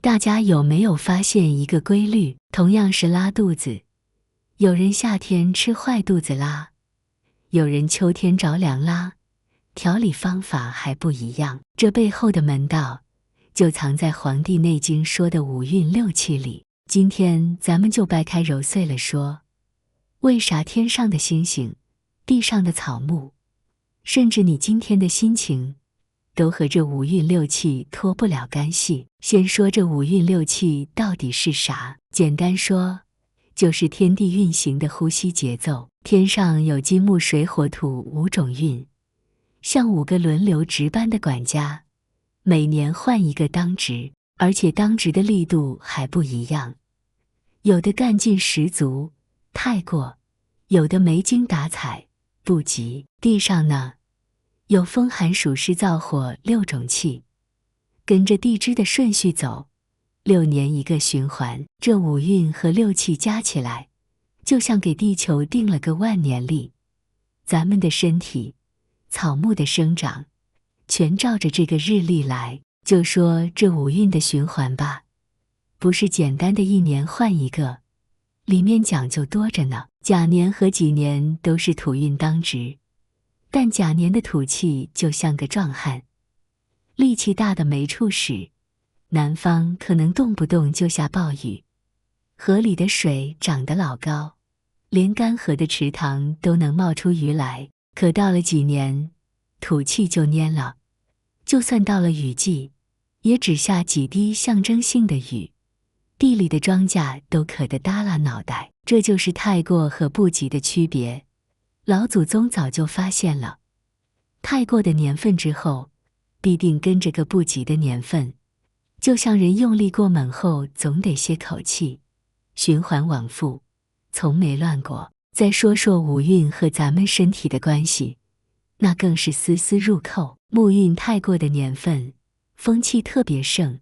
大家有没有发现一个规律？同样是拉肚子，有人夏天吃坏肚子拉，有人秋天着凉拉，调理方法还不一样。这背后的门道，就藏在《黄帝内经》说的五运六气里。今天咱们就掰开揉碎了说，为啥天上的星星，地上的草木，甚至你今天的心情，都和这五运六气脱不了干系。先说这五运六气到底是啥？简单说，就是天地运行的呼吸节奏。天上有金木水火土五种运，像5个轮流值班的管家，每年换一个当值，而且当值的力度还不一样，有的干劲十足，太过；有的没精打采，不急。地上呢，有风寒暑湿燥火6种气，跟着地支的顺序走，6年一个循环。这5运和6气加起来，就像给地球定了个万年历。咱们的身体、草木的生长，全照着这个日历来。就说这5运的循环吧，不是简单的一年换一个，里面讲究多着呢。甲年和己年都是土运当值，但甲年的土气就像个壮汉，力气大的没处使，南方可能动不动就下暴雨，河里的水涨得老高，连干涸的池塘都能冒出鱼来。可到了几年，土气就蔫了，就算到了雨季，也只下几滴象征性的雨，地里的庄稼都渴得耷拉脑袋。这就是太过和不及的区别。老祖宗早就发现了，太过的年份之后，必定跟着个不及的年份，就像人用力过猛后总得歇口气，循环往复，从没乱过。再说说5运和咱们身体的关系，那更是丝丝入扣。木运太过的年份，风气特别盛，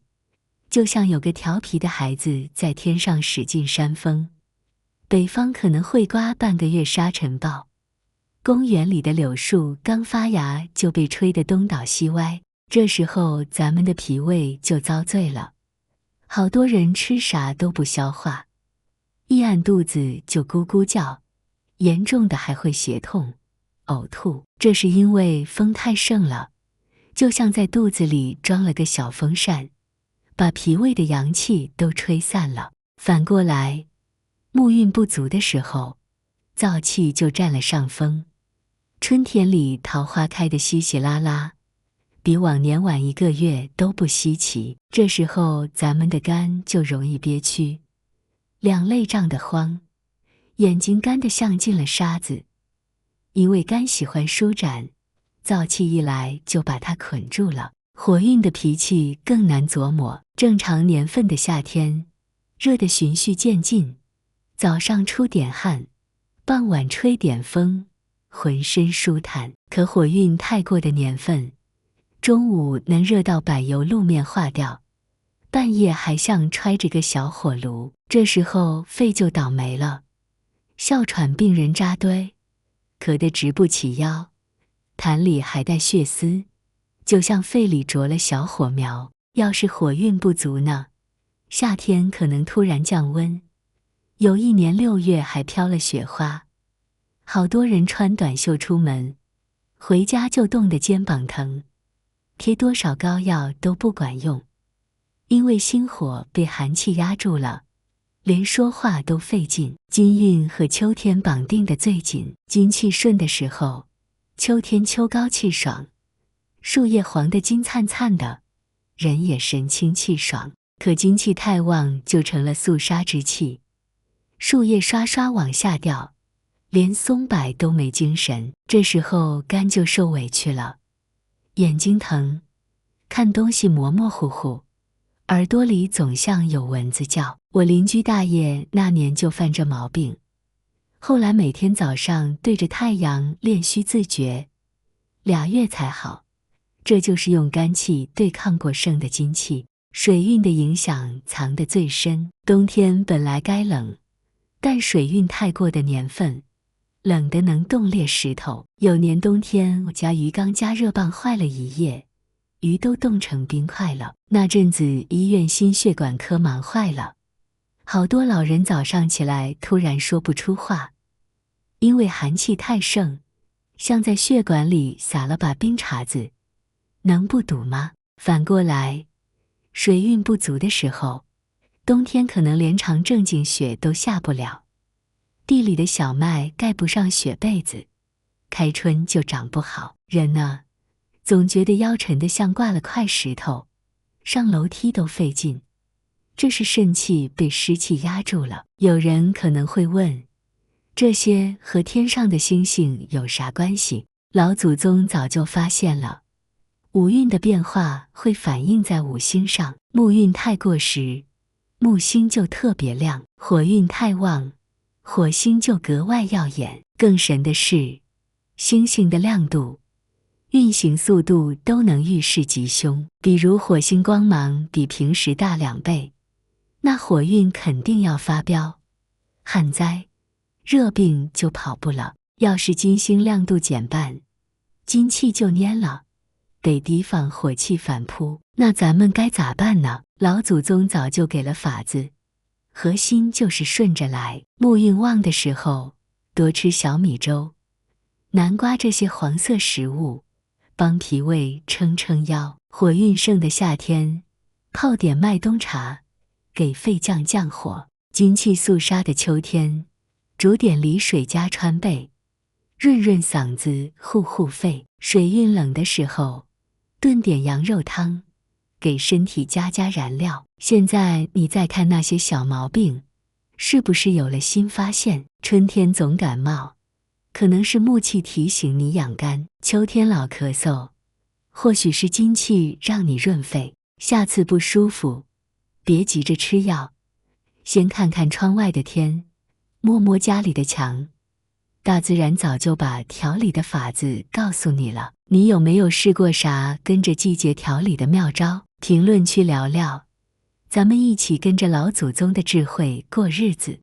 就像有个调皮的孩子在天上使劲扇风，北方可能会刮半个月沙尘暴，公园里的柳树刚发芽就被吹得东倒西歪，这时候咱们的脾胃就遭罪了，好多人吃啥都不消化，一按肚子就咕咕叫，严重的还会胁痛、呕吐。这是因为风太盛了，就像在肚子里装了个小风扇，把脾胃的阳气都吹散了。反过来，木运不足的时候，燥气就占了上风。春天里桃花开得稀稀拉拉，比往年晚1个月都不稀奇。这时候咱们的肝就容易憋屈，两肋胀得慌，眼睛干得像进了沙子。因为肝喜欢舒展，燥气一来就把它捆住了。火运的脾气更难琢磨。正常年份的夏天，热得循序渐进，早上出点汗，傍晚吹点风，浑身舒坦。可火运太过的年份，中午能热到柏油路面化掉，半夜还像揣着个小火炉。这时候肺就倒霉了，哮喘病人扎堆，咳得直不起腰，痰里还带血丝，就像肺里着了小火苗。要是火运不足呢，夏天可能突然降温，有一年6月还飘了雪花，好多人穿短袖出门，回家就冻得肩膀疼，贴多少膏药都不管用，因为心火被寒气压住了，连说话都费劲。金运和秋天绑定的最紧，金气顺的时候，秋天秋高气爽，树叶黄得金灿灿的，人也神清气爽。可金气太旺就成了肃杀之气，树叶刷刷往下掉，连松柏都没精神。这时候肝就受委屈了，眼睛疼，看东西模模糊糊，耳朵里总像有蚊子叫。我邻居大爷那年就犯这毛病，后来每天早上对着太阳练虚自觉，2月才好。这就是用肝气对抗过盛的金气。水运的影响藏得最深。冬天本来该冷，但水运太过的年份，冷得能冻裂石头。有年冬天，我家鱼缸加热棒坏了一夜，鱼都冻成冰块了。那阵子医院心血管科忙坏了，好多老人早上起来突然说不出话，因为寒气太盛，像在血管里撒了把冰碴子，能不堵吗？反过来，水运不足的时候，冬天可能连场正经雪都下不了，地里的小麦盖不上雪被子，开春就长不好。人呢，总觉得腰沉得像挂了块石头，上楼梯都费劲，这是肾气被湿气压住了。有人可能会问，这些和天上的星星有啥关系？老祖宗早就发现了，五运的变化会反映在五星上。木运太过时，木星就特别亮；火运太旺，火星就格外耀眼。更神的是，星星的亮度、运行速度都能预示吉凶。比如火星光芒比平时大2倍，那火运肯定要发飙，旱灾、热病就跑不了。要是金星亮度减半，金气就蔫了，得提防火气反扑。那咱们该咋办呢？老祖宗早就给了法子，核心就是顺着来。木运旺的时候，多吃小米粥、南瓜这些黄色食物，帮脾胃撑撑腰。火运盛的夏天，泡点麦冬茶，给肺降降火。金气肃杀的秋天，煮点梨水加川贝，润润嗓子护护肺。水运冷的时候，炖点羊肉汤，给身体加加燃料。现在你再看那些小毛病，是不是有了新发现？春天总感冒，可能是木气提醒你养肝；秋天老咳嗽，或许是金气让你润肺。下次不舒服，别急着吃药，先看看窗外的天，摸摸家里的墙，大自然早就把调理的法子告诉你了。你有没有试过啥跟着季节调理的妙招？评论区聊聊，咱们一起跟着老祖宗的智慧过日子。